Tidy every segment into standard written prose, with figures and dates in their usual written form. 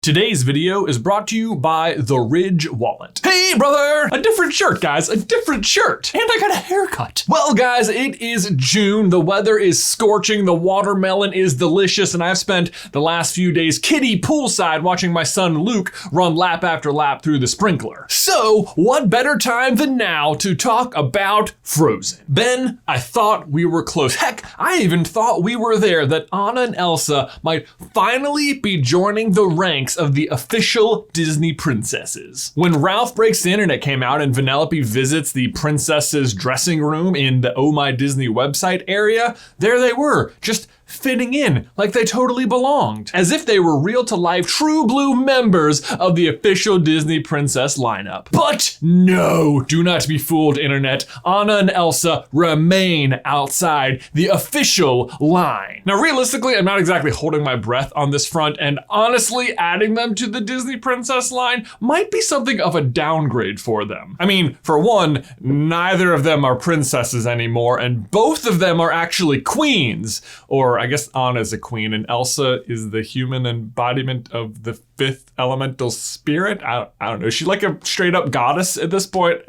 Today's video is brought to you by The Ridge Wallet. Hey brother! A different shirt, guys, a different shirt. And I got a haircut. Well guys, it is June, the weather is scorching, the watermelon is delicious, and I've spent the last few days kiddie poolside watching my son Luke run lap after lap through the sprinkler. So, what better time than now to talk about Frozen? Ben, I thought we were close. Heck, I even thought we were there, that Anna and Elsa might finally be joining the ranks of the official Disney princesses. When Ralph Breaks the Internet came out and Vanellope visits the princess's dressing room in the Oh My Disney website area, there they were, just fitting in like they totally belonged, as if they were real-to-life true blue members of the official Disney princess lineup. But no, do not be fooled, internet. Anna and Elsa remain outside the official line. Now, realistically, I'm not exactly holding my breath on this front, and honestly, adding them to the Disney princess line might be something of a downgrade for them. I mean, for one, neither of them are princesses anymore, and both of them are actually queens, or I guess Anna's a queen and Elsa is the human embodiment of the fifth elemental spirit. I don't know. Is she like a straight up goddess at this point?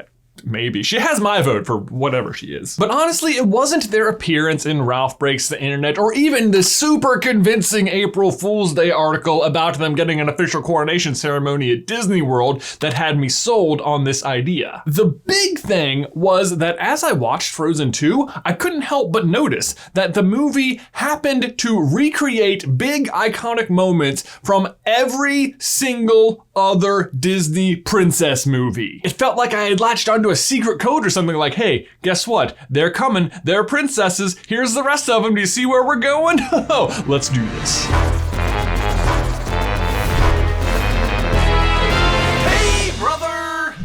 Maybe. She has my vote for whatever she is. But honestly, it wasn't their appearance in Ralph Breaks the Internet or even the super convincing April Fool's Day article about them getting an official coronation ceremony at Disney World that had me sold on this idea. The big thing was that as I watched Frozen 2, I couldn't help but notice that the movie happened to recreate big iconic moments from every single other Disney princess movie. It felt like I had latched onto a secret code or something, like, hey, guess what? They're coming, they're princesses, here's the rest of them, do you see where we're going? Oh, let's do this. Hey, brother!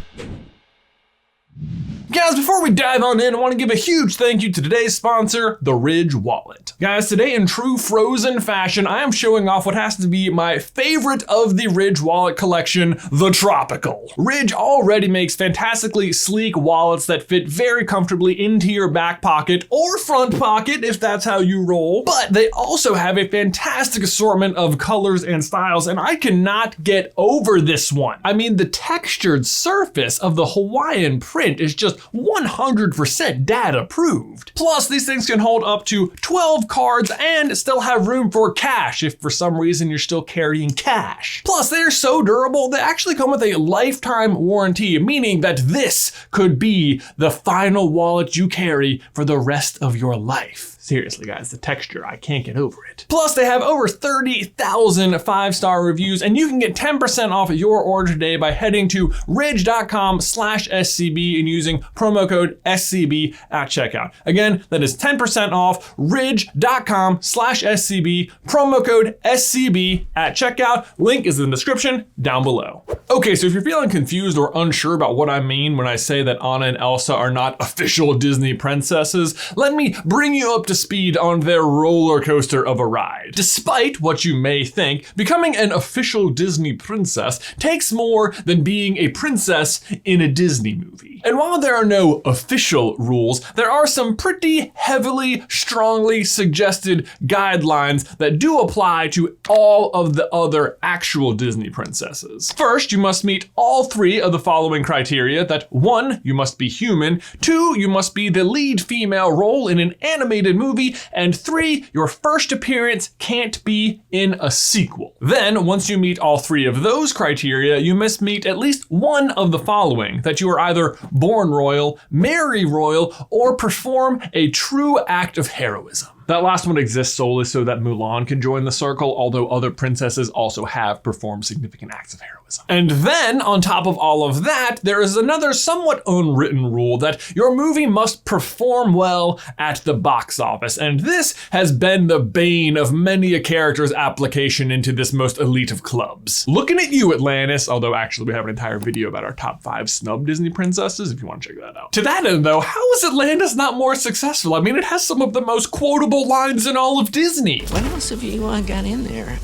Guys, before we dive on in, I want to give a huge thank you to today's sponsor, The Ridge Wallet. Guys, today in true Frozen fashion, I am showing off what has to be my favorite of the Ridge Wallet collection, the Tropical. Ridge already makes fantastically sleek wallets that fit very comfortably into your back pocket or front pocket if that's how you roll, but they also have a fantastic assortment of colors and styles, and I cannot get over this one. I mean, the textured surface of the Hawaiian print is just 100% dad approved. Plus, these things can hold up to 12 cards and still have room for cash if for some reason you're still carrying cash. Plus, they are so durable, they actually come with a lifetime warranty, meaning that this could be the final wallet you carry for the rest of your life. Seriously, guys, the texture, I can't get over it. Plus, they have over 30,000 5-star reviews, and you can get 10% off your order today by heading to ridge.com/SCB and using promo code SCB at checkout. Again, that is 10% off ridge.com/SCB, promo code SCB at checkout. Link is in the description down below. Okay, so if you're feeling confused or unsure about what I mean when I say that Anna and Elsa are not official Disney princesses, let me bring you up to speed on their roller coaster of a ride. Despite what you may think, becoming an official Disney princess takes more than being a princess in a Disney movie. And while there are no official rules, there are some pretty heavily, strongly suggested guidelines that do apply to all of the other actual Disney princesses. First, you must meet all three of the following criteria: that 1, you must be human, 2, you must be the lead female role in an animated movie, and 3, your first appearance can't be in a sequel. Then, once you meet all three of those criteria, you must meet at least one of the following: that you are either born royal, marry royal, or perform a true act of heroism. That last one exists solely so that Mulan can join the circle, although other princesses also have performed significant acts of heroism. And then, on top of all of that, there is another somewhat unwritten rule that your movie must perform well at the box office, and this has been the bane of many a character's application into this most elite of clubs. Looking at you, Atlantis, although actually we have an entire video about our top 5 snub Disney princesses if you want to check that out. To that end though, how is Atlantis not more successful? I mean, it has some of the most quotable lines in all of Disney. What else have you got in there?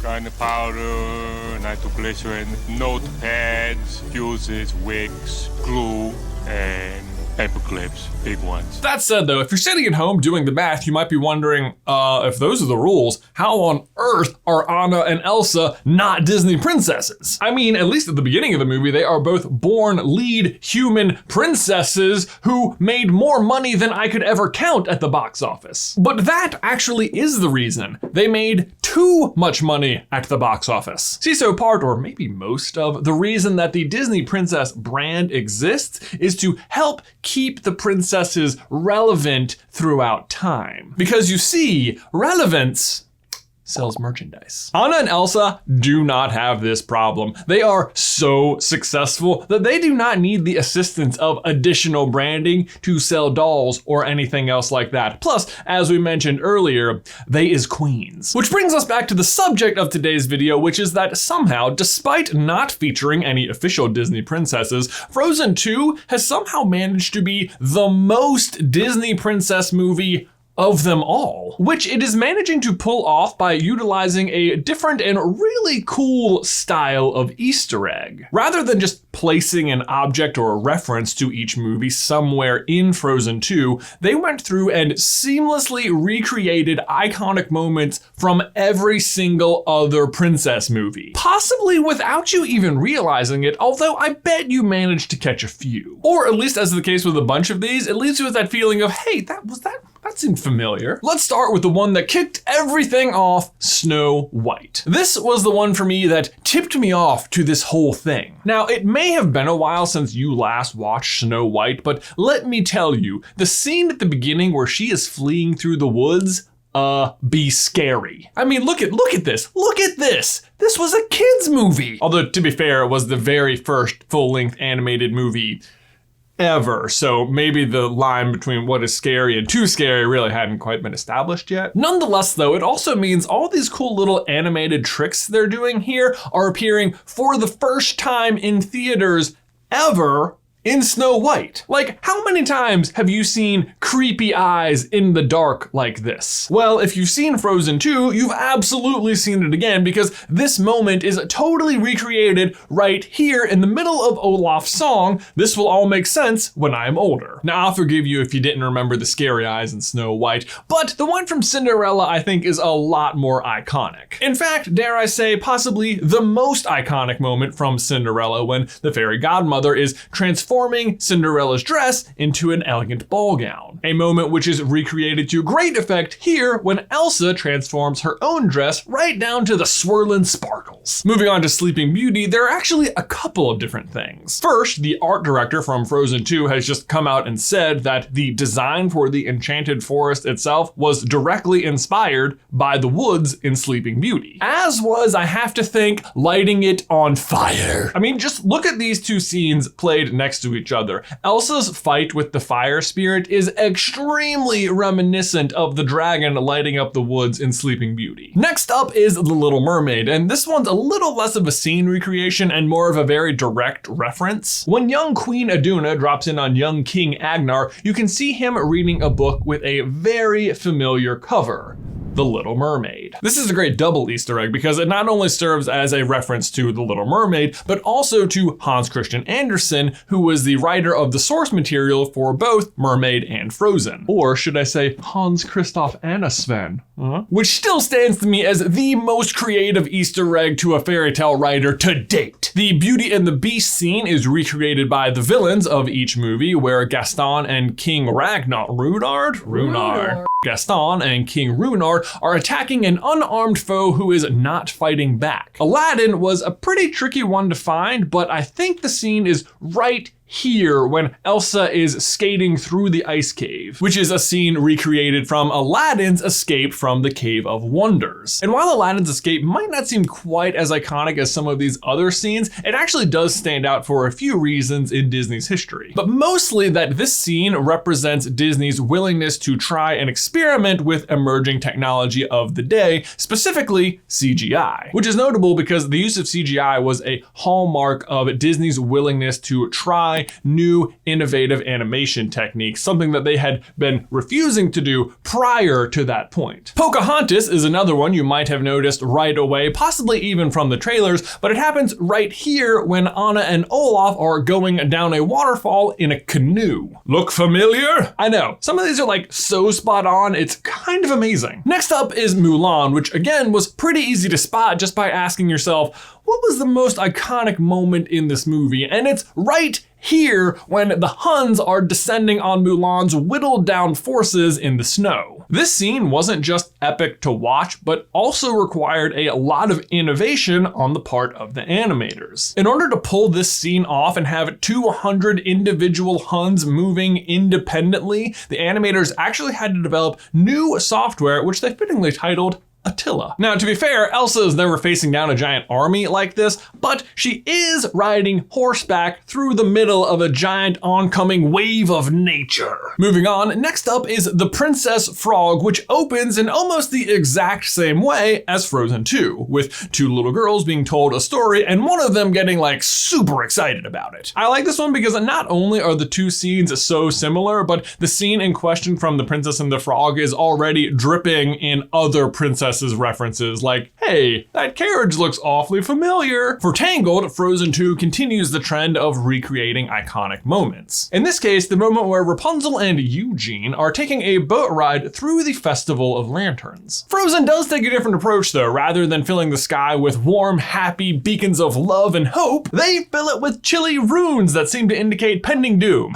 Gunpowder, nitroglycerin, notepads, fuses, wicks, glue, and Paperclips, big ones. That said though, if you're sitting at home doing the math, you might be wondering, if those are the rules, how on earth are Anna and Elsa not Disney princesses? I mean, at least at the beginning of the movie, they are both born lead human princesses who made more money than I could ever count at the box office. But that actually is the reason. They made too much money at the box office. See, so part, or maybe most of, the reason that the Disney princess brand exists is to help keep the princesses relevant throughout time. Because you see, relevance sells merchandise. Anna and Elsa do not have this problem. They are so successful that they do not need the assistance of additional branding to sell dolls or anything else like that. Plus, as we mentioned earlier, they is queens. Which brings us back to the subject of today's video, which is that somehow, despite not featuring any official Disney princesses, Frozen 2 has somehow managed to be the most Disney princess movie of them all, which it is managing to pull off by utilizing a different and really cool style of Easter egg. Rather than just placing an object or a reference to each movie somewhere in Frozen 2, they went through and seamlessly recreated iconic moments from every single other princess movie. Possibly without you even realizing it, although I bet you managed to catch a few. Or at least as the case with a bunch of these, it leaves you with that feeling of, hey, that seemed familiar. Let's start with the one that kicked everything off, Snow White. This was the one for me that tipped me off to this whole thing. Now, it may have been a while since you last watched Snow White, but let me tell you, the scene at the beginning where she is fleeing through the woods, be scary. I mean, look at this. Look at this. This was a kid's movie. Although, to be fair, it was the very first full-length animated movie ever, so maybe the line between what is scary and too scary really hadn't quite been established yet. Nonetheless though, it also means all these cool little animated tricks they're doing here are appearing for the first time in theaters ever in Snow White. Like, how many times have you seen creepy eyes in the dark like this? Well, if you've seen Frozen 2, you've absolutely seen it again, because this moment is totally recreated right here in the middle of Olaf's song, "This Will All Make Sense When I'm Older." Now, I'll forgive you if you didn't remember the scary eyes in Snow White, but the one from Cinderella I think is a lot more iconic. In fact, dare I say, possibly the most iconic moment from Cinderella, when the fairy godmother is transforming Cinderella's dress into an elegant ball gown. A moment which is recreated to great effect here when Elsa transforms her own dress right down to the swirling sparkles. Moving on to Sleeping Beauty, there are actually a couple of different things. First, the art director from Frozen 2 has just come out and said that the design for the enchanted forest itself was directly inspired by the woods in Sleeping Beauty. As was, I have to think, lighting it on fire. I mean, just look at these two scenes played next to each other. Elsa's fight with the fire spirit is extremely reminiscent of the dragon lighting up the woods in Sleeping Beauty. Next up is The Little Mermaid, and this one's a little less of a scene recreation and more of a very direct reference. When young Queen Iduna drops in on young King Agnar, you can see him reading a book with a very familiar cover. The Little Mermaid. This is a great double Easter egg because it not only serves as a reference to The Little Mermaid, but also to Hans Christian Andersen, who was the writer of the source material for both Mermaid and Frozen. Or should I say Hans Christoph Anna-Sven, which still stands to me as the most creative Easter egg to a fairy tale writer to date. The Beauty and the Beast scene is recreated by the villains of each movie, where Gaston and King Gaston and King Runar are attacking an unarmed foe who is not fighting back. Aladdin was a pretty tricky one to find, but I think the scene is right here when Elsa is skating through the ice cave, which is a scene recreated from Aladdin's escape from the Cave of Wonders. And while Aladdin's escape might not seem quite as iconic as some of these other scenes, it actually does stand out for a few reasons in Disney's history. But mostly that this scene represents Disney's willingness to try and experiment with emerging technology of the day, specifically CGI, which is notable because the use of CGI was a hallmark of Disney's willingness to try try new innovative animation techniques, something that they had been refusing to do prior to that point. Pocahontas is another one you might have noticed right away, possibly even from the trailers, but it happens right here when Anna and Olaf are going down a waterfall in a canoe. Look familiar? I know, some of these are like so spot on, it's kind of amazing. Next up is Mulan, which again was pretty easy to spot just by asking yourself, what was the most iconic moment in this movie? And it's right here when the Huns are descending on Mulan's whittled down forces in the snow. This scene wasn't just epic to watch, but also required a lot of innovation on the part of the animators. In order to pull this scene off and have 200 individual Huns moving independently, the animators actually had to develop new software, which they fittingly titled Attila. Now, to be fair, Elsa is never facing down a giant army like this, but she is riding horseback through the middle of a giant oncoming wave of nature. Moving on, next up is The Princess Frog, which opens in almost the exact same way as Frozen 2, with two little girls being told a story and one of them getting like super excited about it. I like this one because not only are the two scenes so similar, but the scene in question from The Princess and the Frog is already dripping in other princess references like, hey, that carriage looks awfully familiar. For Tangled, Frozen 2 continues the trend of recreating iconic moments. In this case, the moment where Rapunzel and Eugene are taking a boat ride through the Festival of Lanterns. Frozen does take a different approach though. Rather than filling the sky with warm, happy beacons of love and hope, they fill it with chilly runes that seem to indicate pending doom.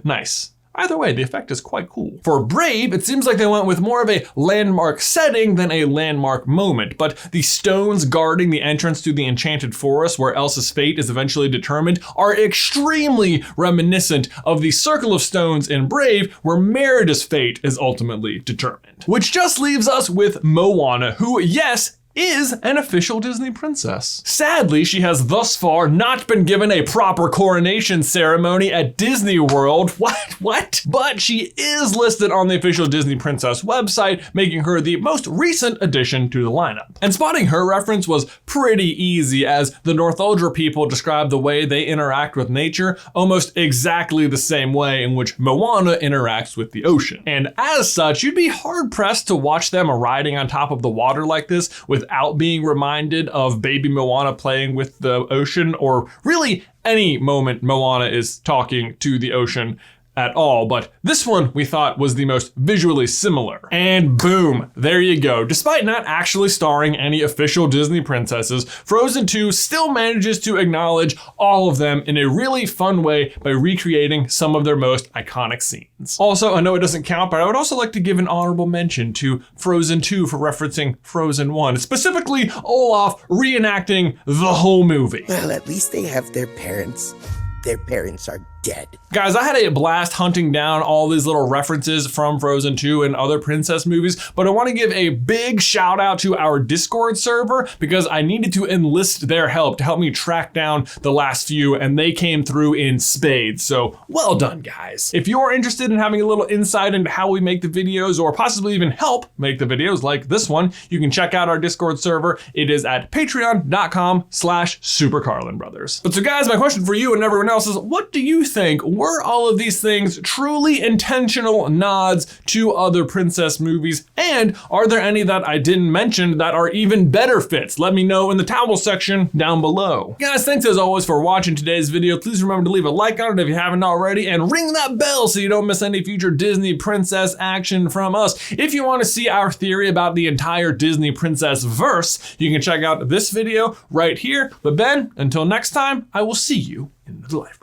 Nice. Either way, the effect is quite cool. For Brave, it seems like they went with more of a landmark setting than a landmark moment, but the stones guarding the entrance to the enchanted forest where Elsa's fate is eventually determined are extremely reminiscent of the circle of stones in Brave where Merida's fate is ultimately determined. Which just leaves us with Moana, who, yes, is an official Disney princess. Sadly, she has thus far not been given a proper coronation ceremony at Disney World. What? But she is listed on the official Disney Princess website, making her the most recent addition to the lineup. And spotting her reference was pretty easy, as the Northuldra people describe the way they interact with nature almost exactly the same way in which Moana interacts with the ocean. And as such, you'd be hard pressed to watch them riding on top of the water like this without being reminded of baby Moana playing with the ocean, or really any moment Moana is talking to the ocean at all, but this one we thought was the most visually similar. And boom, there you go. Despite not actually starring any official Disney princesses, Frozen 2 still manages to acknowledge all of them in a really fun way by recreating some of their most iconic scenes. Also, I know it doesn't count, but I would also like to give an honorable mention to Frozen 2 for referencing Frozen 1, specifically Olaf reenacting the whole movie. Well, at least they have their parents. Their parents are dead. Guys, I had a blast hunting down all these little references from Frozen 2 and other princess movies, but I want to give a big shout out to our Discord server because I needed to enlist their help to help me track down the last few, and they came through in spades. So well done, guys. If you're interested in having a little insight into how we make the videos, or possibly even help make the videos like this one, you can check out our Discord server. It is at patreon.com/SuperCarlinBrothers. But so guys, my question for you and everyone else is, what do you think? Were all of these things truly intentional nods to other princess movies? And are there any that I didn't mention that are even better fits? Let me know in the towel section down below. Guys, thanks as always for watching today's video. Please remember to leave a like on it if you haven't already, and ring that bell so you don't miss any future Disney princess action from us. If you want to see our theory about the entire Disney princess verse, you can check out this video right here. But Ben, until next time, I will see you in the life.